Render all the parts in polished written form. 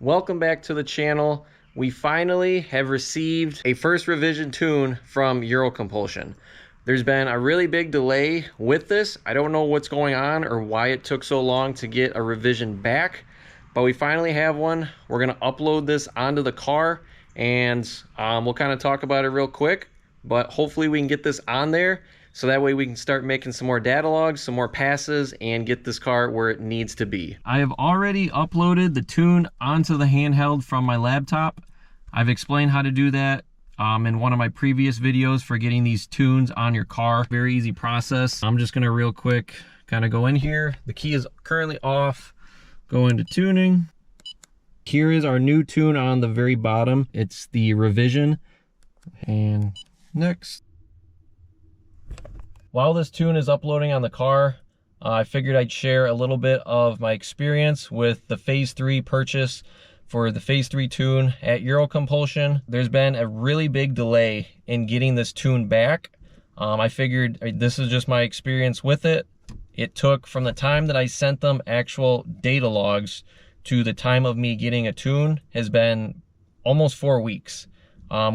Welcome back to the channel. We finally have received a first revision tune from Euro Compulsion. There's been a really big delay with this. I don't know what's going on or why it took so long to get a revision back, but we finally have one. We're gonna upload this onto the car and we'll kind of talk about it real quick, but hopefully we can get this on there so that way we can start making some more data logs, some more passes, and get this car where it needs to be. I have already uploaded the tune onto the handheld from my laptop. I've explained how to do that in one of my previous videos for getting these tunes on your car. Very easy process. I'm just gonna real quick kind of go in here. The key is currently off. Go into tuning. Here is our new tune on the very bottom. It's the revision. And next. While this tune is uploading on the car, I figured I'd share a little bit of my experience with the Phase 3 purchase for the Phase 3 tune at Euro Compulsion. There's been a really big delay in getting this tune back. I figured this is just my experience with it. It took from the time that I sent them actual data logs to the time of me getting a tune has been almost 4 weeks,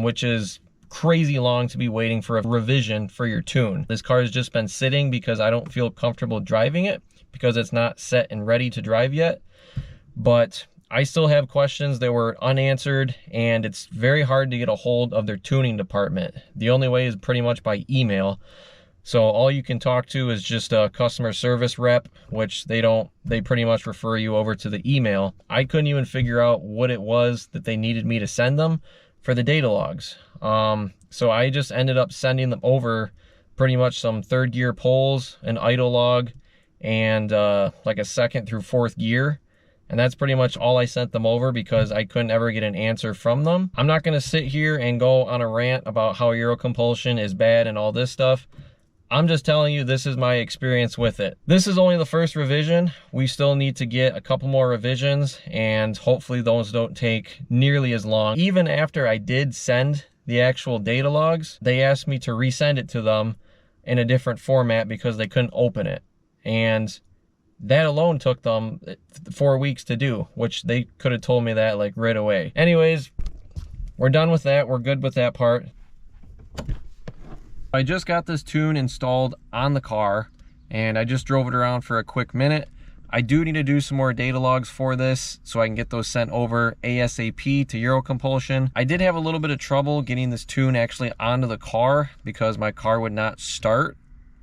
which is crazy long to be waiting for a revision for your tune. This car has just been sitting because I don't feel comfortable driving it because it's not set and ready to drive yet. But I still have questions that were unanswered, and it's very hard to get a hold of their tuning department. The only way is pretty much by email. So all you can talk to is just a customer service rep, which they pretty much refer you over to the email. I couldn't even figure out what it was that they needed me to send them for the data logs. So I just ended up sending them over pretty much some third gear pulls, an idle log, and like a second through fourth gear. And that's pretty much all I sent them over because I couldn't ever get an answer from them. I'm not gonna sit here and go on a rant about how Euro Compulsion is bad and all this stuff. I'm just telling you this is my experience with it. This is only the first revision. We still need to get a couple more revisions, and hopefully those don't take nearly as long. Even after I did send the actual data logs, they asked me to resend it to them in a different format because they couldn't open it. And that alone took them 4 weeks to do, which they could have told me that like right away. Anyways, we're done with that. We're good with that part. I just got this tune installed on the car and I just drove it around for a quick minute. I do need to do some more data logs for this so I can get those sent over ASAP to Euro Compulsion. I did have a little bit of trouble getting this tune actually onto the car because my car would not start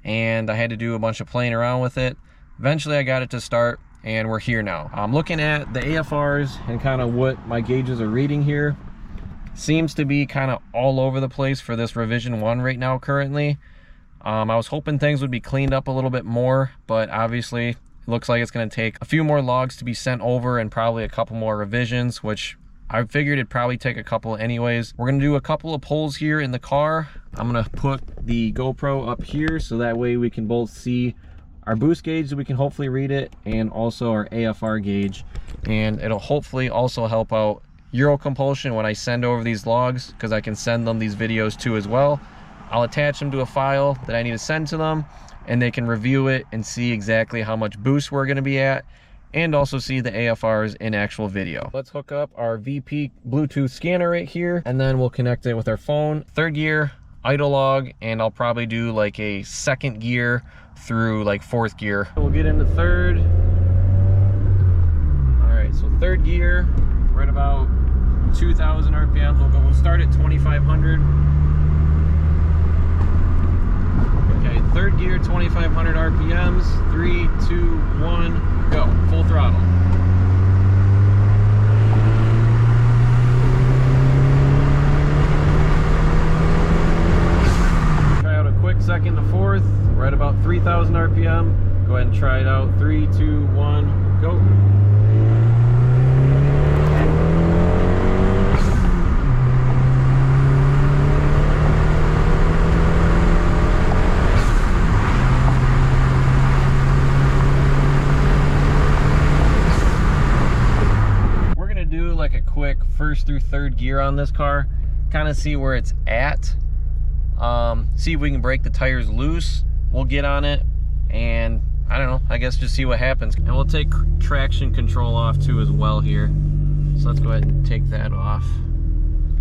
and I had to do a bunch of playing around with it. Eventually I got it to start and we're here now. I'm looking at the AFRs and kind of what my gauges are reading here. Seems to be kind of all over the place for this revision 1 right now currently. I was hoping things would be cleaned up a little bit more, but obviously it looks like it's going to take a few more logs to be sent over and probably a couple more revisions, which I figured it'd probably take a couple anyways. We're going to do a couple of pulls here in the car. I'm going to put the GoPro up here so that way we can both see our boost gauge so we can hopefully read it, and also our AFR gauge, and it'll hopefully also help out Euro Compulsion when I send over these logs, because I can send them these videos too as well. I'll attach them to a file that I need to send to them and they can review it and see exactly how much boost we're going to be at, and also see the AFRs in actual video. Let's hook up our VP Bluetooth scanner right here and then we'll connect it with our phone. Third gear, idle log, and I'll probably do like a second gear through like fourth gear. We'll get into third. All right, so third gear, right about 2,000 RPMs. We'll start at 2,500. Okay, third gear, 2,500 RPMs. 3, 2, 1, go. Full throttle. Try out a quick second to fourth. We're at about 3,000 RPM. Go ahead and try it out. 3, 2, 1, go. Like a quick first through third gear on this car, kind of see where it's at, see if we can break the tires loose. We'll get on it and I don't know, I guess just see what happens. And we'll take traction control off too as well here. So let's go ahead and take that off.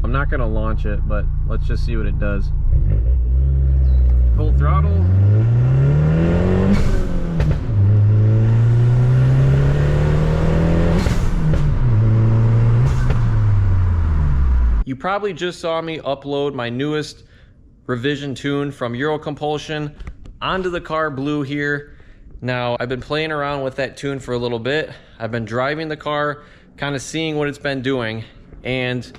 I'm not gonna launch it, but let's just see what it does. Full throttle. You probably just saw me upload my newest revision tune from Euro Compulsion onto the car blue here. Now, I've been playing around with that tune for a little bit. I've been driving the car, kind of seeing what it's been doing, and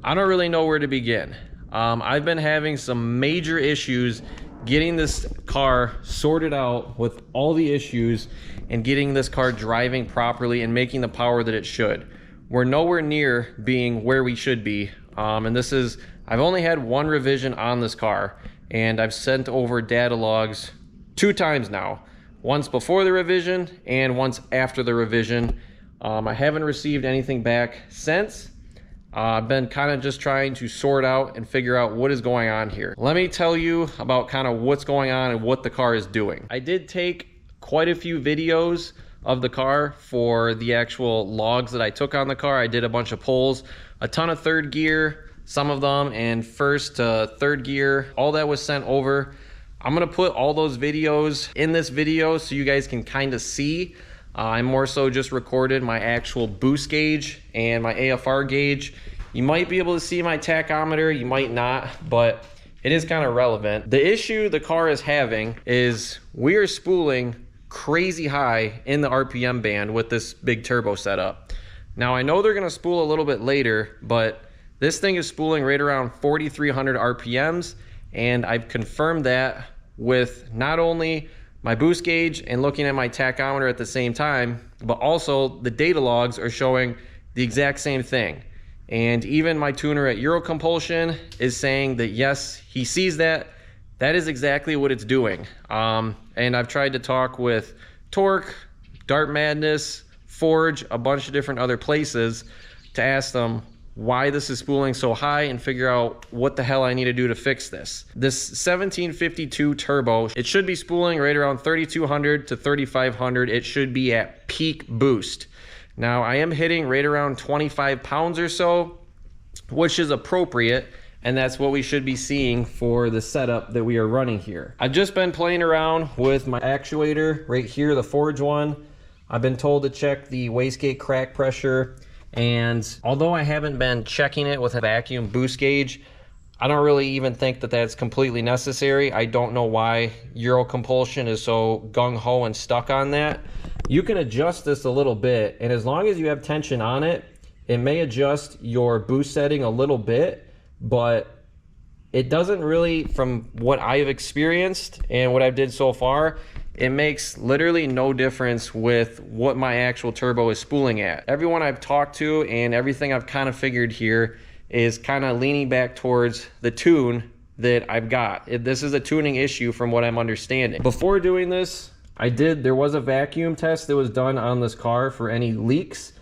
I don't really know where to begin. I've been having some major issues getting this car sorted out with all the issues and getting this car driving properly and making the power that it should. We're nowhere near being where we should be. And this is, I've only had one revision on this car, and I've sent over data logs 2 times now. Once before the revision and once after the revision. I haven't received anything back since. I've been kind of just trying to sort out and figure out what is going on here. Let me tell you about kind of what's going on and what the car is doing. I did take quite a few videos of the car for the actual logs that I took on the car. I did a bunch of pulls, a ton of third gear, some of them in first to third gear. All that was sent over. I'm gonna put all those videos in this video so you guys can kind of see. I more so just recorded my actual boost gauge and my AFR gauge. You might be able to see my tachometer, you might not, but it is kind of relevant. The issue the car is having is we are spooling crazy high in the RPM band with this big turbo setup. Now I know they're gonna spool a little bit later, but this thing is spooling right around 4,300 RPMs, and I've confirmed that with not only my boost gauge and looking at my tachometer at the same time, but also the data logs are showing the exact same thing. And even my tuner at Euro Compulsion is saying that yes, he sees that. That is exactly what it's doing. And I've tried to talk with Torque, Dart Madness, Forge, a bunch of different other places to ask them why this is spooling so high and figure out what the hell I need to do to fix this. This 1752 turbo, it should be spooling right around 3,200 to 3,500. It should be at peak boost. Now I am hitting right around 25 pounds or so, which is appropriate. And that's what we should be seeing for the setup that we are running here. I've just been playing around with my actuator right here, the Forge one. I've been told to check the wastegate crack pressure. And although I haven't been checking it with a vacuum boost gauge, I don't really even think that that's completely necessary. I don't know why Euro Compulsion is so gung-ho and stuck on that. You can adjust this a little bit, and as long as you have tension on it, it may adjust your boost setting a little bit, but it doesn't really, from what I've experienced and what I've did so far, it makes literally no difference with what my actual turbo is spooling at. Everyone I've talked to and everything I've kind of figured here is kind of leaning back towards the tune that I've got. This is a tuning issue from what I'm understanding. Before doing this, there was a vacuum test that was done on this car for any leaks.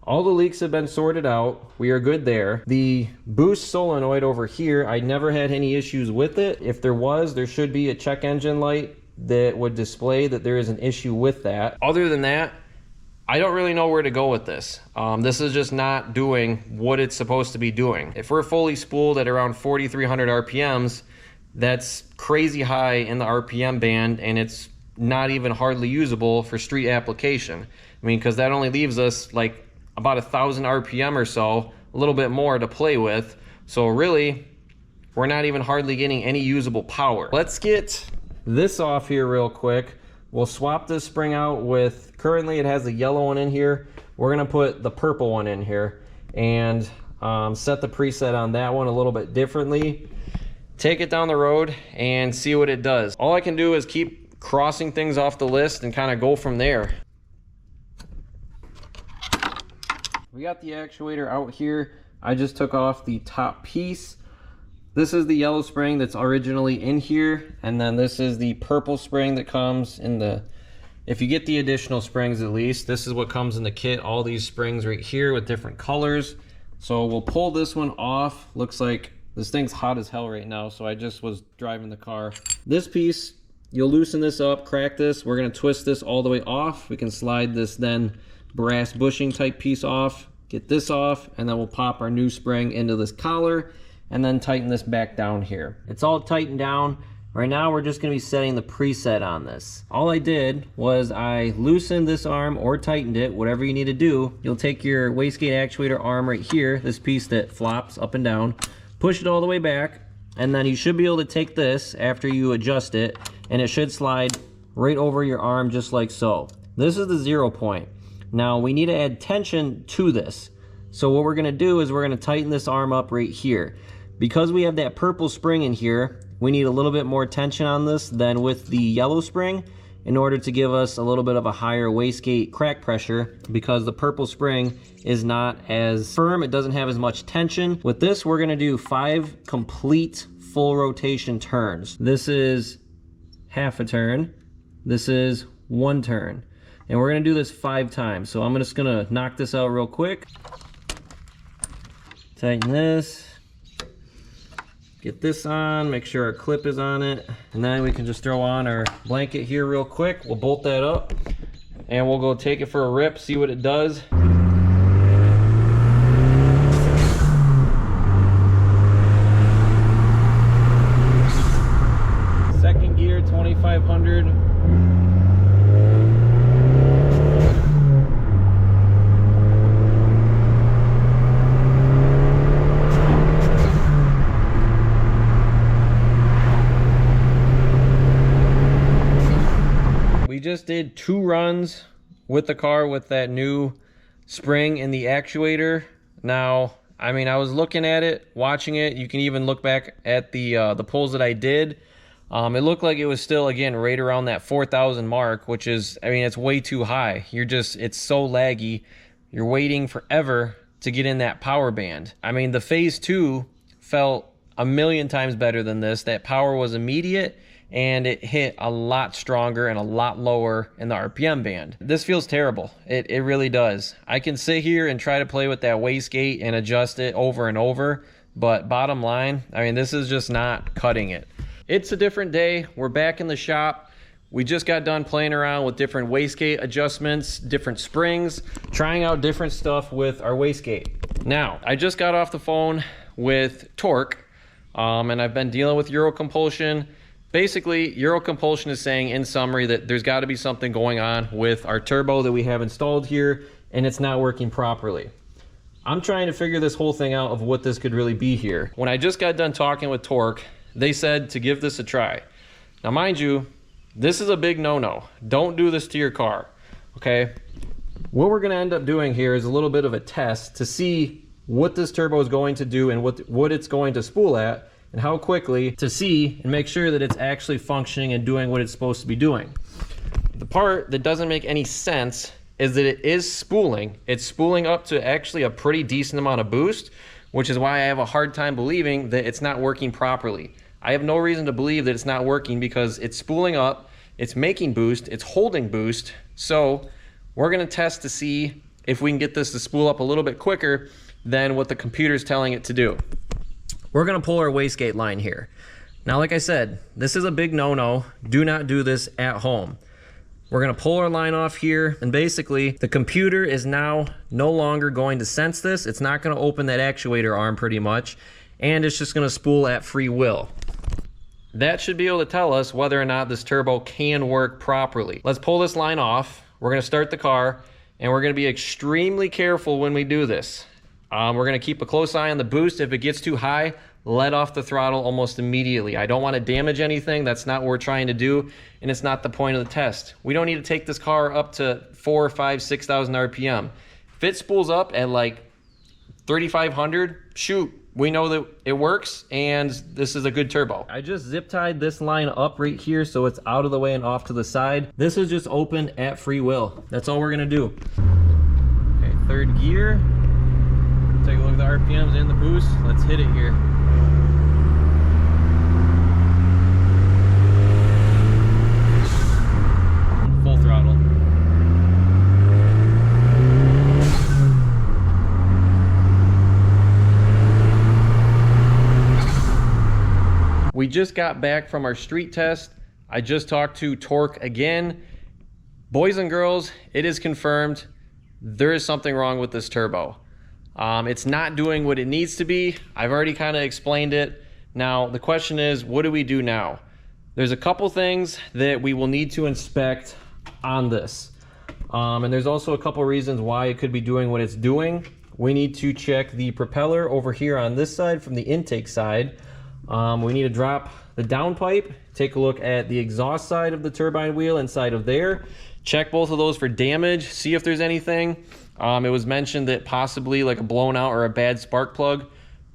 All the leaks have been sorted out. We are good there. The boost solenoid over here, I never had any issues with it. If there was, there should be a check engine light that would display that there is an issue with that. Other than that, I don't really know where to go with this. This is just not doing what it's supposed to be doing. If we're fully spooled at around 4,300 RPMs, that's crazy high in the RPM band, and it's not even hardly usable for street application. I mean, because that only leaves us like about 1,000 RPM or so, a little bit more to play with. So really, we're not even hardly getting any usable power. Let's get this off here real quick. We'll swap this spring out with, currently it has a yellow one in here. We're gonna put the purple one in here and set the preset on that one a little bit differently. Take it down the road and see what it does. All I can do is keep crossing things off the list and kind of go from there. We got the actuator out here. I just took off the top piece. This is the yellow spring that's originally in here, and then this is the purple spring that comes in the, if you get the additional springs at least, this is what comes in the kit, all these springs right here with different colors. So we'll pull this one off. Looks like this thing's hot as hell right now, so I just was driving the car. This piece, you'll loosen this up, crack this. We're gonna twist this all the way off. We can slide this then brass bushing type piece off, get this off, and then we'll pop our new spring into this collar and then tighten this back down here. It's all tightened down. Right now we're just gonna be setting the preset on this. All I did was I loosened this arm or tightened it, whatever you need to do. You'll take your wastegate actuator arm right here, this piece that flops up and down, push it all the way back, and then you should be able to take this after you adjust it, and it should slide right over your arm just like so. This is the 0 point. Now we need to add tension to this. So what we're gonna do is we're gonna tighten this arm up right here. Because we have that purple spring in here, we need a little bit more tension on this than with the yellow spring in order to give us a little bit of a higher wastegate crack pressure, because the purple spring is not as firm, it doesn't have as much tension. With this, we're gonna do 5 complete full rotation turns. This is half a turn, this is 1 turn. And we're gonna do this 5 times. So I'm just gonna knock this out real quick. Tighten this. Get this on, make sure our clip is on it, and then we can just throw on our blanket here real quick. We'll bolt that up, and we'll go take it for a rip, see what it does. Second gear, 2500. We just did 2 runs with the car with that new spring in the actuator. Now, I mean, I was looking at it, watching it. You can even look back at the pulls that I did. It looked like it was still, again, right around that 4,000 mark, which is, I mean, it's way too high. It's so laggy. You're waiting forever to get in that power band. I mean, the phase 2 felt a million times better than this. That power was immediate, and it hit a lot stronger and a lot lower in the RPM band. This feels terrible. It really does. I can sit here and try to play with that wastegate and adjust it over and over, but bottom line, I mean, this is just not cutting it. It's a different day. We're back in the shop. We just got done playing around with different wastegate adjustments, different springs, trying out different stuff with our wastegate. Now, I just got off the phone with Torque, and I've been dealing with Eurocompulsion. Basically, Eurocompulsion is saying, in summary, that there's got to be something going on with our turbo that we have installed here, and it's not working properly. I'm trying to figure this whole thing out of what this could really be here. When I just got done talking with Torque, they said to give this a try. Now, mind you, this is a big no-no. Don't do this to your car, okay? What we're going to end up doing here is a little bit of a test to see what this turbo is going to do and what it's going to spool at, and how quickly, to see and make sure that it's actually functioning and doing what it's supposed to be doing. The part that doesn't make any sense is that it is spooling. It's spooling up to actually a pretty decent amount of boost, which is why I have a hard time believing that it's not working properly. I have no reason to believe that it's not working because it's spooling up, it's making boost, it's holding boost. So we're gonna test to see if we can get this to spool up a little bit quicker than what the computer's telling it to do. We're gonna pull our wastegate line here. Now, like I said, this is a big no-no. Do not do this at home. We're gonna pull our line off here, and basically the computer is now no longer going to sense this. It's not gonna open that actuator arm pretty much, and it's just gonna spool at free will. That should be able to tell us whether or not this turbo can work properly. Let's pull this line off. We're gonna start the car, and we're gonna be extremely careful when we do this. We're gonna keep a close eye on the boost. If it gets too high, let off the throttle almost immediately. I don't wanna damage anything. That's not what we're trying to do, and it's not the point of the test. We don't need to take this car up to 4, 5, 6,000 RPM. If it spools up at like 3,500, shoot, we know that it works, and this is a good turbo. I just zip tied this line up right here so it's out of the way and off to the side. This is just open at free will. That's all we're gonna do. Okay, 3rd gear. Take a look at the RPMs and the boost. Let's hit it here. Full throttle. We just got back from our street test. I just talked to Torque again. Boys and girls, it is confirmed there is something wrong with this turbo. It's not doing what it needs to be. I've already kind of explained it. Now, the question is, what do we do now? There's a couple things that we will need to inspect on this. And there's also a couple reasons why it could be doing what it's doing. We need to check the propeller over here on this side from the intake side. We need to drop the downpipe, take a look at the exhaust side of the turbine wheel inside of there, check both of those for damage, see if there's anything. It was mentioned that possibly like a blown out or a bad spark plug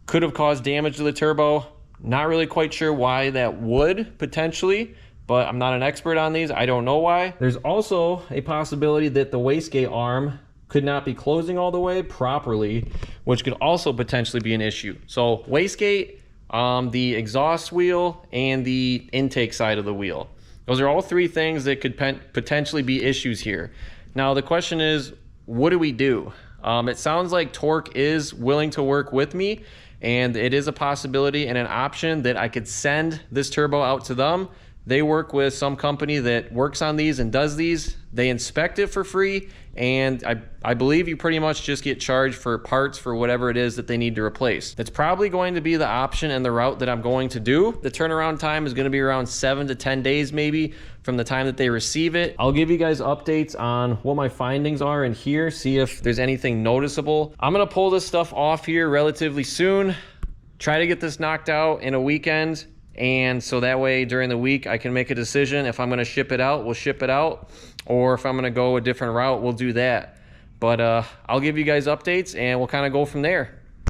could have caused damage to the turbo. Not really quite sure why that would potentially, but I'm not an expert on these. I don't know why. There's also a possibility that the wastegate arm could not be closing all the way properly, which could also potentially be an issue. So wastegate, the exhaust wheel, and the intake side of the wheel. Those are all three things that could potentially be issues here. Now the question is, what do we do? It sounds like Torque is willing to work with me, and it is a possibility and an option that I could send this turbo out to them. They work with some company that works on these and does these. They inspect it for free, and I believe you pretty much just get charged for parts for whatever it is that they need to replace. That's probably going to be the option and the route that I'm going to do. The turnaround time is going to be around 7 to 10 days maybe from the time that they receive it. I'll give you guys updates on what my findings are in here, see if there's anything noticeable. I'm going to pull this stuff off here relatively soon, try to get this knocked out in a weekend. And so that way during the week I can make a decision. If I'm going to ship it out, we'll ship it out, or if I'm going to go a different route, we'll do that. But I'll give you guys updates and we'll kind of go from there.